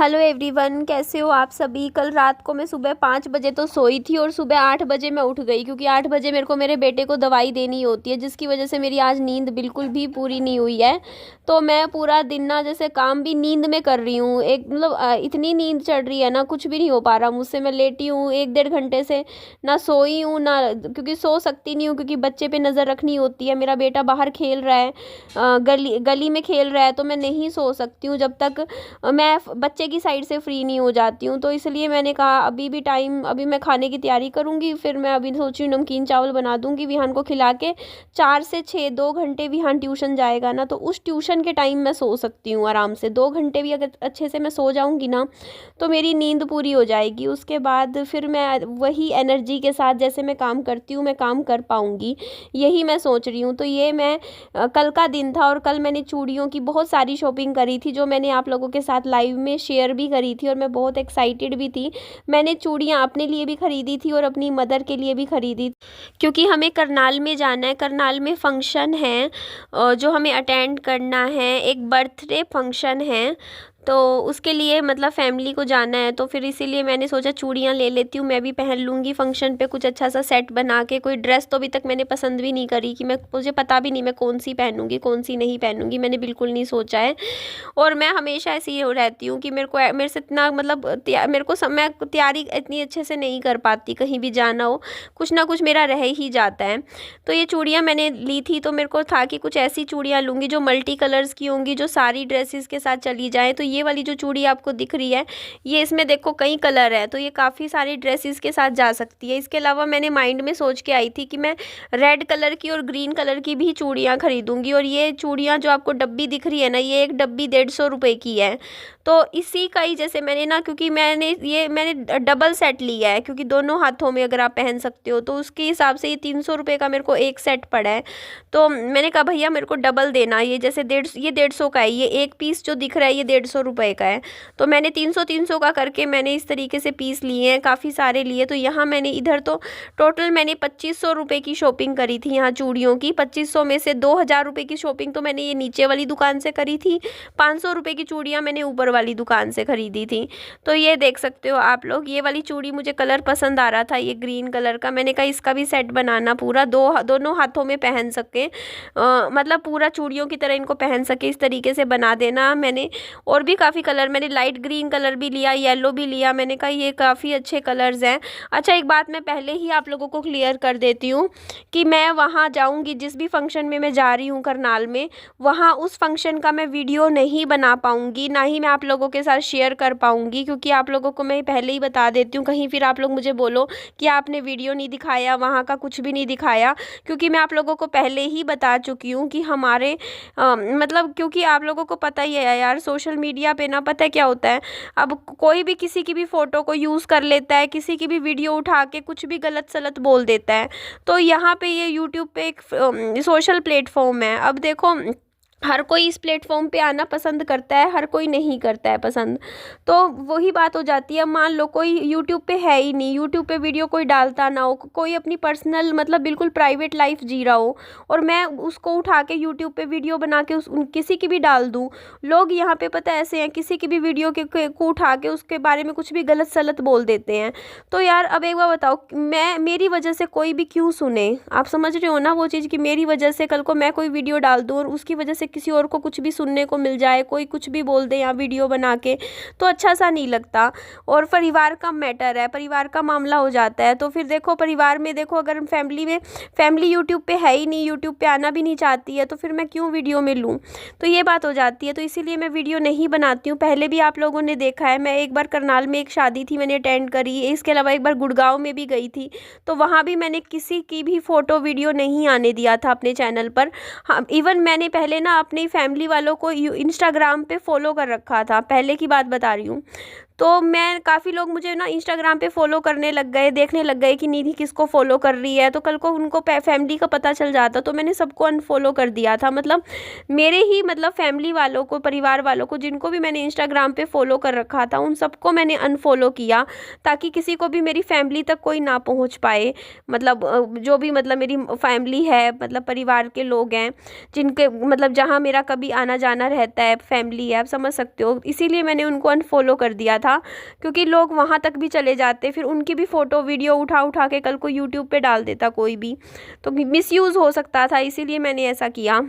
Hello everyone, कैसे हो आप सभी। कल रात को मैं सुबह 5 बजे तो सोई थी और सुबह 8 बजे मैं उठ गई, क्योंकि 8 बजे मेरे को मेरे बेटे को दवाई देनी होती है, जिसकी वजह से मेरी आज नींद बिल्कुल भी पूरी नहीं हुई है। तो मैं पूरा दिन ना जैसे काम भी नींद में कर रही हूँ, एक मतलब इतनी नींद चढ़ रही है ना, कुछ भी नहीं हो पा रहा मुझसे। मैं लेटी हूँ 1 डेढ़ घंटे से, ना सोई हूँ ना, क्योंकि सो सकती नहीं हूँ, क्योंकि बच्चे पे नज़र रखनी होती है। मेरा बेटा बाहर खेल रहा है, गली गली में खेल रहा है, तो मैं नहीं सो सकती हूँ जब तक मैं बच्चे की साइड से फ्री नहीं हो जाती हूँ। तो इसलिए मैंने कहा अभी मैं खाने की तैयारी करूँगी। फिर मैं अभी सोच रही हूँ नमकीन चावल बना दूँगी विहान को खिला के। 4 से 6 2 घंटे विहान ट्यूशन जाएगा ना, तो उस ट्यूशन के टाइम मैं सो सकती हूँ आराम से। 2 घंटे भी अगर अच्छे से मैं सो जाऊँगी ना, तो मेरी नींद पूरी हो जाएगी। उसके बाद फिर मैं वही एनर्जी के साथ जैसे मैं काम करती हूँ, मैं काम कर पाऊँगी, यही मैं सोच रही हूँ। तो ये मैं कल का दिन था, और कल मैंने चूड़ियों की बहुत सारी शॉपिंग करी थी, जो मैंने आप लोगों के साथ लाइव में शेयर भी करी थी, और मैं बहुत एक्साइटेड भी थी। मैंने चूड़ियाँ अपने लिए भी खरीदी थी और अपनी मदर के लिए भी खरीदी, क्योंकि हमें करनाल में जाना है। करनाल में फंक्शन है जो हमें अटेंड करना है, एक बर्थडे फंक्शन है, तो उसके लिए मतलब फैमिली को जाना है। तो फिर इसीलिए मैंने सोचा चूड़ियाँ ले लेती हूँ, मैं भी पहन लूँगी फंक्शन पे कुछ अच्छा सा सेट बना के। कोई ड्रेस तो अभी तक मैंने पसंद भी नहीं करी, कि मुझे पता भी नहीं मैं कौन सी पहनूँगी कौन सी नहीं पहनूँगी, मैंने बिल्कुल नहीं सोचा है। और मैं हमेशा ऐसी ही रहती हूँ कि मेरे से इतना मतलब मेरे को मैं तैयारी इतनी अच्छे से नहीं कर पाती, कहीं भी जाना हो कुछ ना कुछ मेरा रह ही जाता है। तो ये चूड़ियाँ मैंने ली थी, तो मेरे को था कि कुछ ऐसी चूड़ियाँ लूँगी जो मल्टी कलर्स की होंगी, जो सारी ड्रेसेस के साथ चली जाएँ। तो ये वाली जो चूड़ी आपको दिख रही है, ये इसमें देखो कई कलर है, तो ये काफ़ी सारी ड्रेसेस के साथ जा सकती है। इसके अलावा मैंने माइंड में सोच के आई थी कि मैं रेड कलर की और ग्रीन कलर की भी चूड़ियाँ खरीदूंगी। और ये चूड़ियाँ जो आपको डब्बी दिख रही है ना, ये एक डब्बी 150 रुपये की है। तो इसी का ही जैसे मैंने ना, क्योंकि मैंने डबल सेट लिया है, क्योंकि दोनों हाथों में अगर आप पहन सकते हो, तो उसके हिसाब से ये 300 रुपये का मेरे को एक सेट पड़ा है। तो मैंने कहा भैया मेरे को डबल देना, ये जैसे 150 का है, ये एक पीस जो दिख रहा है ये 150 रुपये का है। तो मैंने 300 का करके मैंने इस तरीके से पीस लिए हैं, काफ़ी सारे लिए। तो यहाँ मैंने इधर तो टोटल मैंने 2500 रुपये की शॉपिंग करी थी यहाँ चूड़ियों की। 2500 में से 2000 रुपये की शॉपिंग तो मैंने ये नीचे वाली दुकान से करी थी, 500 रुपये की चूड़ियाँ मैंने ऊपर वाली दुकान से खरीदी थी। तो ये देख सकते हो आप लोग, ये वाली चूड़ी मुझे कलर पसंद आ रहा था, ये ग्रीन कलर का। मैंने कहा इसका भी सेट बनाना पूरा, दोनों हाथों में पहन सके, मतलब पूरा चूड़ियों की तरह इनको पहन सके, इस तरीके से बना देना। मैंने और भी काफ़ी कलर, मैंने लाइट ग्रीन कलर भी लिया, येलो भी लिया। मैंने कहा ये काफ़ी अच्छे कलर्स हैं। अच्छा, एक बात मैं पहले ही आप लोगों को क्लियर कर देती हूँ कि मैं वहाँ जाऊँगी, जिस भी फंक्शन में मैं जा रही हूँ करनाल में, वहाँ उस फंक्शन का मैं वीडियो नहीं बना पाऊँगी, ना ही मैं आप लोगों के साथ शेयर कर पाऊँगी, क्योंकि आप लोगों को मैं पहले ही बता देती हूँ, कहीं फिर आप लोग मुझे बोलो कि आपने वीडियो नहीं दिखाया, वहाँ का कुछ भी नहीं दिखाया। क्योंकि मैं आप लोगों को पहले ही बता चुकी हूँ कि हमारे मतलब, क्योंकि आप लोगों को पता ही है यार, सोशल मीडिया पे ना पता है क्या होता है, अब कोई भी किसी की भी फ़ोटो को यूज़ कर लेता है, किसी की भी वीडियो उठा के कुछ भी गलत सलत बोल देता है। तो यहाँ पे ये यूट्यूब पे एक सोशल प्लेटफॉर्म है। अब देखो, हर कोई इस प्लेटफॉर्म पे आना पसंद करता है, हर कोई नहीं करता है पसंद। तो वही बात हो जाती है, मान लो कोई यूट्यूब पे है ही नहीं, यूट्यूब पे वीडियो कोई डालता ना हो, कोई अपनी पर्सनल मतलब बिल्कुल प्राइवेट लाइफ जी रहा हो, और मैं उसको उठा के यूट्यूब पे वीडियो बना के किसी की भी डाल दूँ। लोग यहाँ पे पता है ऐसे हैं, किसी की भी वीडियो को उठा के उसके बारे में कुछ भी गलत सलत बोल देते हैं। तो यार अब एक बार बताओ, मेरी वजह से कोई भी क्यों सुने। आप समझ रहे हो ना वो चीज़, कि मेरी वजह से कल को मैं कोई वीडियो डाल दूँ और उसकी वजह से किसी और को कुछ भी सुनने को मिल जाए, कोई कुछ भी बोल दे यहाँ वीडियो बना के, तो अच्छा सा नहीं लगता। और परिवार का मैटर है, परिवार का मामला हो जाता है। तो फिर देखो परिवार में देखो, अगर फैमिली यूट्यूब पे है ही नहीं, यूट्यूब पे आना भी नहीं चाहती है, तो फिर मैं क्यों वीडियो में लूँ। तो ये बात हो जाती है, तो इसीलिए मैं वीडियो नहीं बनाती हूँ। पहले भी आप लोगों ने देखा है, मैं एक बार करनाल में एक शादी थी मैंने अटेंड करी, इसके अलावा एक बार गुड़गांव में भी गई थी, तो वहाँ भी मैंने किसी की भी फ़ोटो वीडियो नहीं आने दिया था अपने चैनल पर। हाँ, इवन मैंने पहले ना अपनी फैमिली वालों को इंस्टाग्राम पे फॉलो कर रखा था, पहले की बात बता रही हूँ। तो मैं काफ़ी लोग मुझे ना इंस्टाग्राम पे फॉलो करने लग गए, देखने लग गए कि निधि किसको फॉलो कर रही है, तो कल को उनको फैमिली का पता चल जाता, तो मैंने सबको अनफॉलो कर दिया था। मतलब मेरे ही मतलब फैमिली वालों को, परिवार वालों को, जिनको भी मैंने इंस्टाग्राम पे फॉलो कर रखा था, उन सबको मैंने अनफॉलो किया, ताकि किसी को भी मेरी फैमिली तक कोई ना पहुंच पाए। मतलब जो भी मतलब मेरी फैमिली है, मतलब परिवार के लोग हैं, जिनके मतलब जहाँ मेरा कभी आना जाना रहता है, फैमिली है, आप समझ सकते हो, इसीलिए मैंने उनको अनफॉलो कर दिया था। क्योंकि लोग वहाँ तक भी चले जाते, फिर उनकी भी फ़ोटो वीडियो उठा उठा के कल को यूट्यूब पे डाल देता कोई भी, तो मिसयूज़ हो सकता था, इसीलिए मैंने ऐसा किया।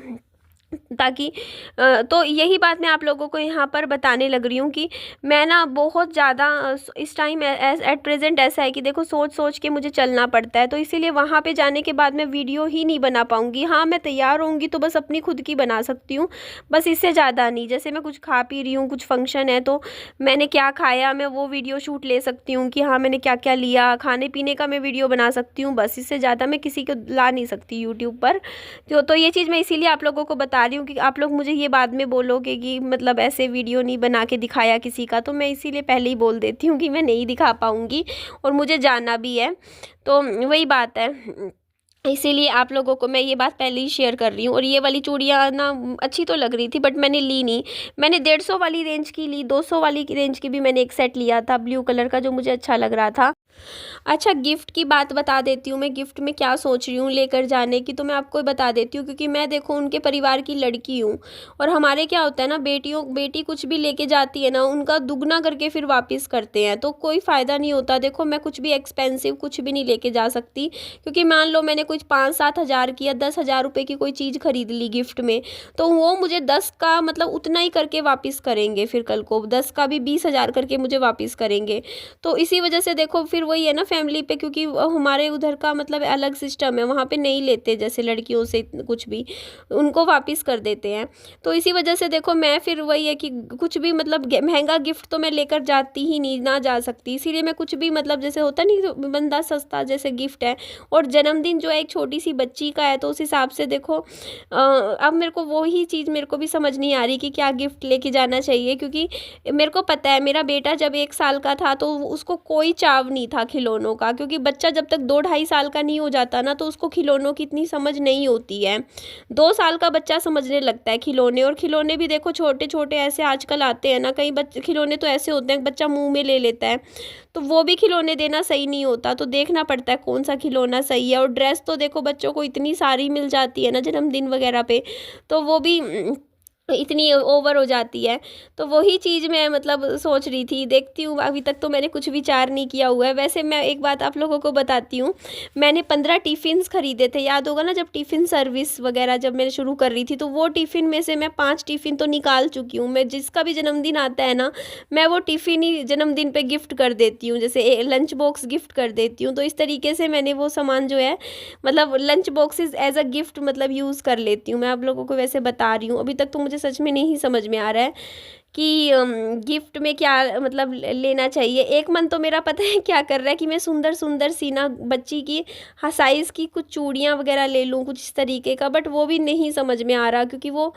ताकि तो यही बात मैं आप लोगों को यहाँ पर बताने लग रही हूँ कि मैं ना बहुत ज़्यादा इस टाइम एट प्रेजेंट ऐसा है कि देखो सोच सोच के मुझे चलना पड़ता है, तो इसीलिए वहाँ पे जाने के बाद मैं वीडियो ही नहीं बना पाऊँगी। हाँ, मैं तैयार होंगी तो बस अपनी खुद की बना सकती हूँ, बस इससे ज़्यादा नहीं। जैसे मैं कुछ खा पी रही हूँ, कुछ फंक्शन है, तो मैंने क्या खाया मैं वो वीडियो शूट ले सकती हूँ कि हाँ मैंने क्या क्या लिया, खाने पीने का मैं वीडियो बना सकती हूँ, बस इससे ज़्यादा मैं किसी को ला नहीं सकती यूट्यूब पर। तो ये चीज़ मैं इसीलिए आप लोगों को बता रही हूँ कि आप लोग मुझे ये बाद में बोलोगे कि मतलब ऐसे वीडियो नहीं बना के दिखाया किसी का, तो मैं इसीलिए पहले ही बोल देती हूँ कि मैं नहीं दिखा पाऊँगी, और मुझे जाना भी है, तो वही बात है। इसीलिए आप लोगों को मैं ये बात पहले ही शेयर कर रही हूँ। और ये वाली चूड़ियाँ ना अच्छी तो लग रही थी, बट मैंने ली नहीं। मैंने 150 वाली रेंज की ली, 200 वाली रेंज की भी मैंने एक सेट लिया था ब्लू कलर का, जो मुझे अच्छा लग रहा था। अच्छा, गिफ्ट की बात बता देती हूँ, मैं गिफ्ट में क्या सोच रही हूँ लेकर जाने की, तो मैं आपको बता देती हूँ। क्योंकि मैं देखो उनके परिवार की लड़की हूँ, और हमारे क्या होता है ना, बेटी कुछ भी लेके जाती है ना, उनका दुगना करके फिर वापस करते हैं, तो कोई फ़ायदा नहीं होता। देखो मैं कुछ भी एक्सपेंसिव कुछ भी नहीं लेके जा सकती, क्योंकि मान लो मैंने कुछ 5-7 हज़ार की या 10 हज़ार रुपये की कोई चीज़ खरीद ली गिफ्ट में, तो वो मुझे 10 का मतलब उतना ही करके वापस करेंगे, फिर कल को 10 का भी 20 हज़ार करके मुझे वापस करेंगे। तो इसी वजह से देखो फिर वही है ना फैमिली पे, क्योंकि हमारे उधर का मतलब अलग सिस्टम है, वहाँ पे नहीं लेते जैसे लड़कियों से कुछ भी, उनको वापस कर देते हैं। तो इसी वजह से देखो मैं फिर वही है कि कुछ भी मतलब महंगा गिफ्ट तो मैं लेकर जाती ही नहीं, ना जा सकती, इसीलिए मैं कुछ भी मतलब जैसे होता नहीं तो बंदा सस्ता जैसे गिफ्ट है, और जन्मदिन जो है एक छोटी सी बच्ची का है, तो उस हिसाब से देखो अब मेरे को वही चीज़ मेरे को भी समझ नहीं आ रही कि क्या गिफ्ट लेके जाना चाहिए। क्योंकि मेरे को पता है मेरा बेटा जब 1 साल का था तो उसको कोई चाव नहीं था खिलौनों का, क्योंकि बच्चा जब तक 2-2.5 साल का नहीं हो जाता ना, तो उसको खिलौनों की इतनी समझ नहीं होती है। 2 साल का बच्चा समझने लगता है खिलौने, और खिलौने भी देखो छोटे छोटे ऐसे आजकल आते हैं ना, कई बच्चे खिलौने तो ऐसे होते हैं बच्चा मुंह में ले लेता है, तो वो भी खिलौने देना सही नहीं होता। तो देखना पड़ता है कौन सा खिलौना सही है। और ड्रेस तो देखो बच्चों को इतनी सारी मिल जाती है ना जन्मदिन वगैरह पे, तो वो भी इतनी ओवर हो जाती है। तो वही चीज़ मैं मतलब सोच रही थी, देखती हूँ, अभी तक तो मैंने कुछ विचार नहीं किया हुआ है। वैसे मैं एक बात आप लोगों को बताती हूँ, मैंने 15 टिफ़िन्स खरीदे थे, याद होगा ना, जब टिफ़िन सर्विस वगैरह जब मैं शुरू कर रही थी, तो वो टिफ़िन में से मैं 5 टिफ़िन तो निकाल चुकी हूँ। मैं जिसका भी जन्मदिन आता है ना, मैं वो टिफ़िन ही जन्मदिन पे गिफ्ट कर देती हूँ, जैसे लंच बॉक्स गिफ्ट कर देती हूँ। तो इस तरीके से मैंने वो सामान जो है मतलब lunch boxes as a gift मतलब यूज़ कर लेती हूँ। मैं आप लोगों को वैसे बता रही हूँ, अभी तक तो मुझे सच में नहीं समझ में आ रहा है कि गिफ्ट में क्या मतलब लेना चाहिए। एक मन तो मेरा पता है क्या कर रहा है कि मैं सुंदर सुंदर सी ना बच्ची की हाँ साइज़ की कुछ चूड़ियाँ वगैरह ले लूँ कुछ इस तरीके का, बट वो भी नहीं समझ में आ रहा, क्योंकि वो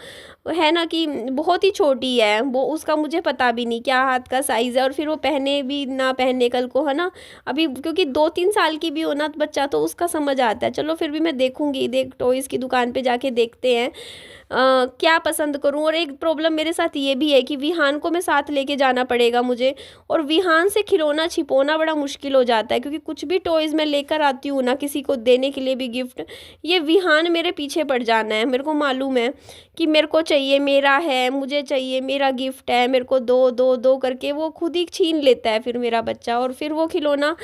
है ना कि बहुत ही छोटी है वो, उसका मुझे पता भी नहीं क्या हाथ का साइज़ है, और फिर वो पहने भी ना पहने कल को, है ना। अभी क्योंकि 2-3 साल की भी हो ना बच्चा, तो उसका समझ आता है। चलो फिर भी मैं देखूँगी, टॉयज़ की दुकान पे जाके देखते हैं क्या पसंद करूं। और एक प्रॉब्लम मेरे साथ ये भी है कि विहान को मैं साथ लेके जाना पड़ेगा मुझे, और विहान से खिलौना छिपाना बड़ा मुश्किल हो जाता है, क्योंकि कुछ भी टॉयज़ मैं लेकर आती हूँ ना किसी को देने के लिए भी गिफ्ट, ये विहान मेरे पीछे पड़ जाना है। मेरे को मालूम है कि मेरे को चाहिए, मेरा है, मुझे चाहिए, मेरा गिफ्ट है, मेरे को दो दो दो करके वो खुद ही छीन लेता है फिर मेरा बच्चा। और फिर वो खिलौना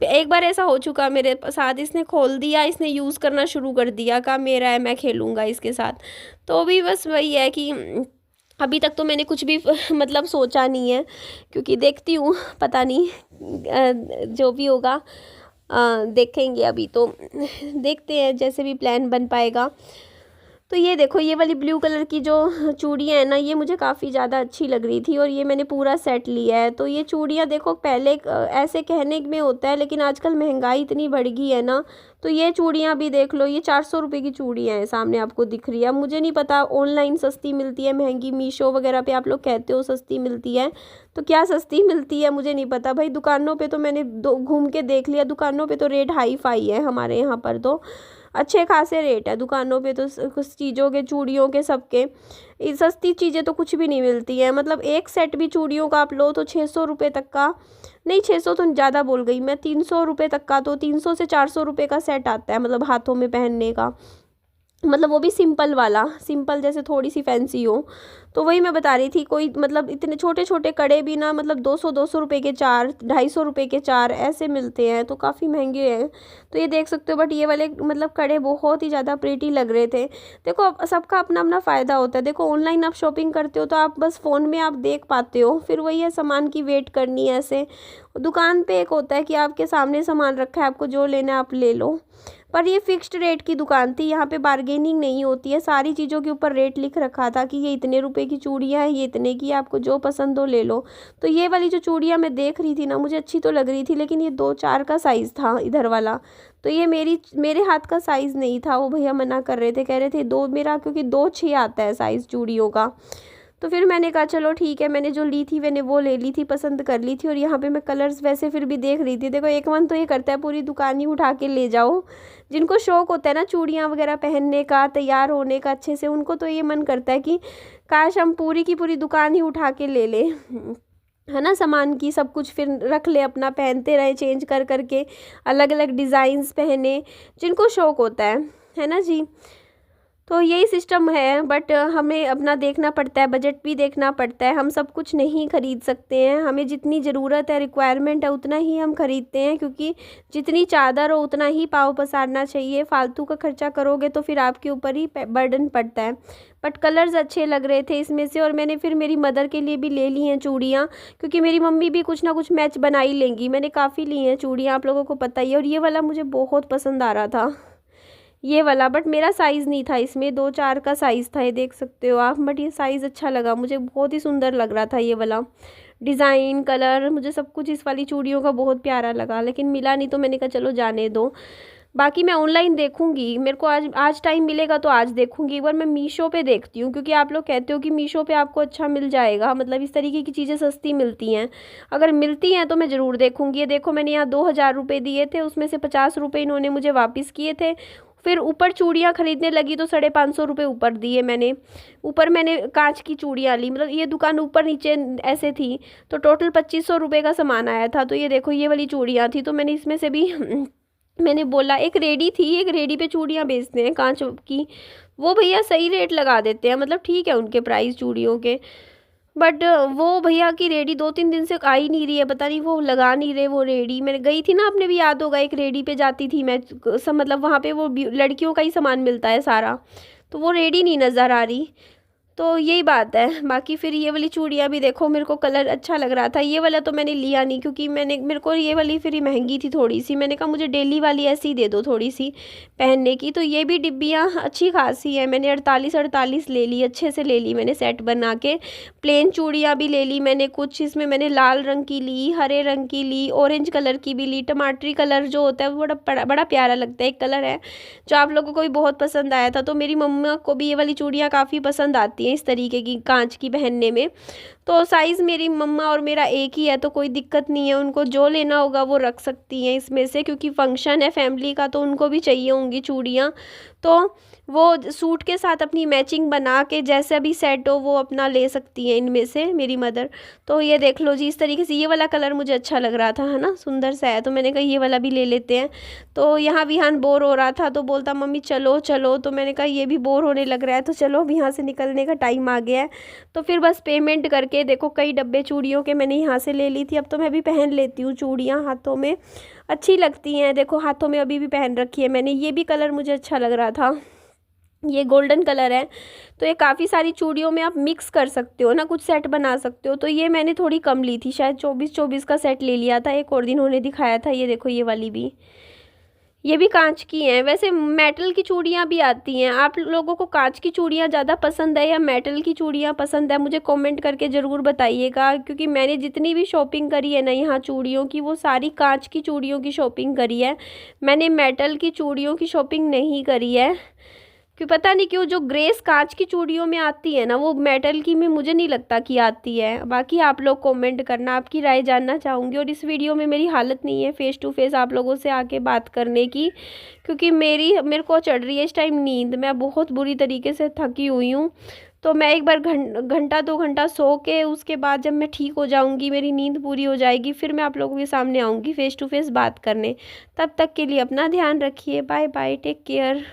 एक बार ऐसा हो चुका मेरे साथ, इसने खोल दिया, इसने यूज़ करना शुरू कर दिया, कहा मेरा है मैं खेलूँगा इसके साथ। तो भी बस वही है कि अभी तक तो मैंने कुछ भी मतलब सोचा नहीं है, क्योंकि देखती हूँ, पता नहीं जो भी होगा देखेंगे। अभी तो देखते हैं जैसे भी प्लान बन पाएगा। तो ये देखो ये वाली ब्लू कलर की जो चूड़ियाँ हैं ना, ये मुझे काफ़ी ज़्यादा अच्छी लग रही थी और ये मैंने पूरा सेट लिया है। तो ये चूड़ियाँ देखो पहले ऐसे कहने में होता है, लेकिन आजकल महंगाई इतनी बढ़ गई है ना, तो ये चूड़ियाँ भी देख लो, ये 400 रुपये की चूड़ियाँ हैं, सामने आपको दिख रही है। अब मुझे नहीं पता ऑनलाइन सस्ती मिलती है महंगी, मीशो वगैरह पे आप लोग कहते हो सस्ती मिलती है, तो क्या सस्ती मिलती है मुझे नहीं पता भाई। दुकानों पे तो मैंने घूम के देख लिया, दुकानों पे तो रेट हाई फाई है, हमारे यहाँ पर तो अच्छे खासे रेट है दुकानों पे तो कुछ चीज़ों के, चूड़ियों के, सबके। सस्ती चीज़ें तो कुछ भी नहीं मिलती है। मतलब एक सेट भी चूड़ियों का आप लो तो 600 रुपये तक का, नहीं 600 तो ज़्यादा बोल गई मैं, 300 रुपये तक का, तो 300 से 400 रुपये का सेट आता है, मतलब हाथों में पहनने का। मतलब वो भी सिंपल वाला, सिंपल जैसे थोड़ी सी फैंसी हो। तो वही मैं बता रही थी, कोई मतलब इतने छोटे छोटे कड़े भी ना, मतलब 200 रुपये के 4, 250 रुपये के 4 ऐसे मिलते हैं, तो काफ़ी महंगे हैं। तो ये देख सकते हो, बट ये वाले मतलब कड़े बहुत ही ज़्यादा प्रीटी लग रहे थे। देखो अब सबका अपना अपना फ़ायदा होता है। देखो ऑनलाइन आप शॉपिंग करते हो तो आप बस फ़ोन में आप देख पाते हो, फिर वही है सामान की वेट करनी है ऐसे। दुकान पे एक होता है कि आपके सामने सामान रखा है, आपको जो लेना है आप ले लो। पर ये फिक्स्ड रेट की दुकान थी, यहाँ पे बार्गेनिंग नहीं होती है, सारी चीज़ों के ऊपर रेट लिख रखा था कि ये इतने रुपए की चूड़ियाँ हैं, ये इतने की, आपको जो पसंद हो ले लो। तो ये वाली जो चूड़ियाँ मैं देख रही थी ना, मुझे अच्छी तो लग रही थी, लेकिन ये 2-4 का साइज़ था इधर वाला, तो ये मेरे हाथ का साइज़ नहीं था। वो भैया मना कर रहे थे, कह रहे थे 2 मेरा, क्योंकि 2-6 आता है साइज़ चूड़ियों का। तो फिर मैंने कहा चलो ठीक है, मैंने जो ली थी मैंने वो ले ली थी, पसंद कर ली थी। और यहाँ पे मैं कलर्स वैसे फिर भी देख रही थी। देखो एक मन तो ये करता है पूरी दुकान ही उठा के ले जाओ, जिनको शौक होता है ना चूड़ियाँ वगैरह पहनने का, तैयार होने का अच्छे से, उनको तो ये मन करता है कि काश हम पूरी की पूरी दुकान ही उठा के ले लें, है ना, सामान की सब कुछ फिर रख ले अपना, पहनते रहे चेंज कर करके, अलग अलग डिज़ाइंस पहने, जिनको शौक होता है ना जी। तो यही सिस्टम है, बट हमें अपना देखना पड़ता है, बजट भी देखना पड़ता है। हम सब कुछ नहीं खरीद सकते हैं, हमें जितनी ज़रूरत है, रिक्वायरमेंट है, उतना ही हम खरीदते हैं, क्योंकि जितनी चादर हो उतना ही पाँव पसारना चाहिए। फालतू का खर्चा करोगे तो फिर आपके ऊपर ही बर्डन पड़ता है। बट कलर्स अच्छे लग रहे थे इसमें से, और मैंने फिर मेरी मदर के लिए भी ले ली हैं चूड़ियाँ, क्योंकि मेरी मम्मी भी कुछ ना कुछ मैच बना ही लेंगी। मैंने काफ़ी ली हैं चूड़ियाँ, आप लोगों को पता ही है। और ये वाला मुझे बहुत पसंद आ रहा था, ये वाला, बट मेरा साइज़ नहीं था इसमें, 2-4 का साइज़ था, ये देख सकते हो आप। बट ये साइज़ अच्छा लगा मुझे, बहुत ही सुंदर लग रहा था ये वाला डिज़ाइन, कलर, मुझे सब कुछ इस वाली चूड़ियों का बहुत प्यारा लगा। लेकिन मिला नहीं, तो मैंने कहा चलो जाने दो। बाकी मैं ऑनलाइन देखूंगी, मेरे को आज आज टाइम मिलेगा तो आज देखूंगी। एक बार मैं मीशो पे देखती हूँ, क्योंकि आप लोग कहते हो कि मीशो पे आपको अच्छा मिल जाएगा, मतलब इस तरीके की चीज़ें सस्ती मिलती हैं। अगर मिलती हैं तो मैं ज़रूर देखूंगी। ये देखो मैंने यहाँ 2000 रुपये दिए थे, उसमें से 50 रुपये इन्होंने मुझे वापस किए थे। फिर ऊपर चूड़ियाँ खरीदने लगी तो 550 रुपये ऊपर दिए मैंने। ऊपर मैंने कांच की चूड़ियाँ ली, मतलब ये दुकान ऊपर नीचे ऐसे थी, तो टोटल 2500 रुपये का सामान आया था। तो ये देखो ये वाली चूड़ियाँ थी, तो मैंने इसमें से भी मैंने बोला, एक रेडी थी, एक रेडी पे चूड़ियाँ बेचते हैं कांच की, वो भैया सही रेट लगा देते हैं, मतलब ठीक है उनके प्राइस चूड़ियों के। बट वो भैया की रेडी 2-3 दिन से आ ही नहीं रही है, पता नहीं वो लगा नहीं रहे वो रेडी। मैंने गई थी ना, आपने भी याद होगा, एक रेडी पे जाती थी मैं, सब मतलब वहाँ पे वो लड़कियों का ही सामान मिलता है सारा, तो वो रेडी नहीं नज़र आ रही। तो यही बात है। बाकी फिर ये वाली चूड़ियाँ भी देखो, मेरे को कलर अच्छा लग रहा था, ये वाला तो मैंने लिया नहीं, क्योंकि मेरे को ये वाली फिर महंगी थी थोड़ी सी। मैंने कहा मुझे डेली वाली ऐसी दे दो थोड़ी सी पहनने की। तो ये भी डिब्बियाँ अच्छी खासी है, मैंने 48 ले ली, अच्छे से ले ली मैंने सेट बना के। प्लेन चूड़ियाँ भी ले ली मैंने कुछ, इसमें मैंने लाल रंग की ली, हरे रंग की ली, ऑरेंज कलर की भी ली। टमाटरी कलर जो होता है वो बड़ा प्यारा लगता है, एक कलर है जो आप लोगों को भी बहुत पसंद आया था। तो मेरी मम्मा को भी ये वाली चूड़ियाँ काफ़ी पसंद आती हैं इस तरीके की कांच की पहनने में। तो साइज़ मेरी मम्मा और मेरा एक ही है, तो कोई दिक्कत नहीं है, उनको जो लेना होगा वो रख सकती हैं इसमें से, क्योंकि फंक्शन है फैमिली का, तो उनको भी चाहिए होंगी चूड़ियाँ। तो वो सूट के साथ अपनी मैचिंग बना के जैसा भी सेट हो वो अपना ले सकती हैं इनमें से मेरी मदर। तो ये देख लो जी, इस तरीके से ये वाला कलर मुझे अच्छा लग रहा था, है ना, सुंदर सा है, तो मैंने कहा ये वाला भी ले लेते हैं। तो यहाँ विहान बोर हो रहा था, तो बोलता मम्मी चलो चलो, तो मैंने कहा ये भी बोर होने लग रहा है, तो चलो अब यहाँ से निकलने का टाइम आ गया है। तो फिर बस पेमेंट करके, देखो कई डब्बे चूड़ियों के मैंने यहाँ से ले ली थी। अब तो मैं भी पहन लेती हूँ चूड़ियाँ, हाथों में अच्छी लगती हैं। देखो हाथों में अभी भी पहन रखी है मैंने, ये भी कलर मुझे अच्छा लग रहा था, ये गोल्डन कलर है। तो ये काफ़ी सारी चूड़ियों में आप मिक्स कर सकते हो ना, कुछ सेट बना सकते हो। तो ये मैंने थोड़ी कम ली थी, शायद 24 का सेट ले लिया था। एक और दिन उन्होंने दिखाया था, ये देखो ये वाली भी, ये भी कांच की हैं। वैसे मेटल की चूड़ियाँ भी आती हैं। आप लोगों को कांच की चूड़ियाँ ज़्यादा पसंद है या मेटल की चूड़ियाँ पसंद है, मुझे कमेंट करके ज़रूर बताइएगा, क्योंकि मैंने जितनी भी शॉपिंग करी है ना यहाँ चूड़ियों की, वो सारी कांच की चूड़ियों की शॉपिंग करी है। मैंने मेटल की चूड़ियों की शॉपिंग नहीं करी है, कि पता नहीं क्यों जो ग्रेस कांच की चूड़ियों में आती है ना, वो मेटल की में मुझे नहीं लगता कि आती है। बाकी आप लोग कमेंट करना, आपकी राय जानना चाहूँगी। और इस वीडियो में मेरी हालत नहीं है फेस टू फेस आप लोगों से आके बात करने की, क्योंकि मेरे को चढ़ रही है इस टाइम नींद। मैं बहुत बुरी तरीके से थकी हुई हूँ। तो मैं एक बार घंटा 2 घंटा सो के उसके बाद जब मैं ठीक हो जाऊँगी, मेरी नींद पूरी हो जाएगी, फिर मैं आप लोगों के सामने आऊँगी फेस टू फेस बात करने। तब तक के लिए अपना ध्यान रखिए। Bye bye, take care.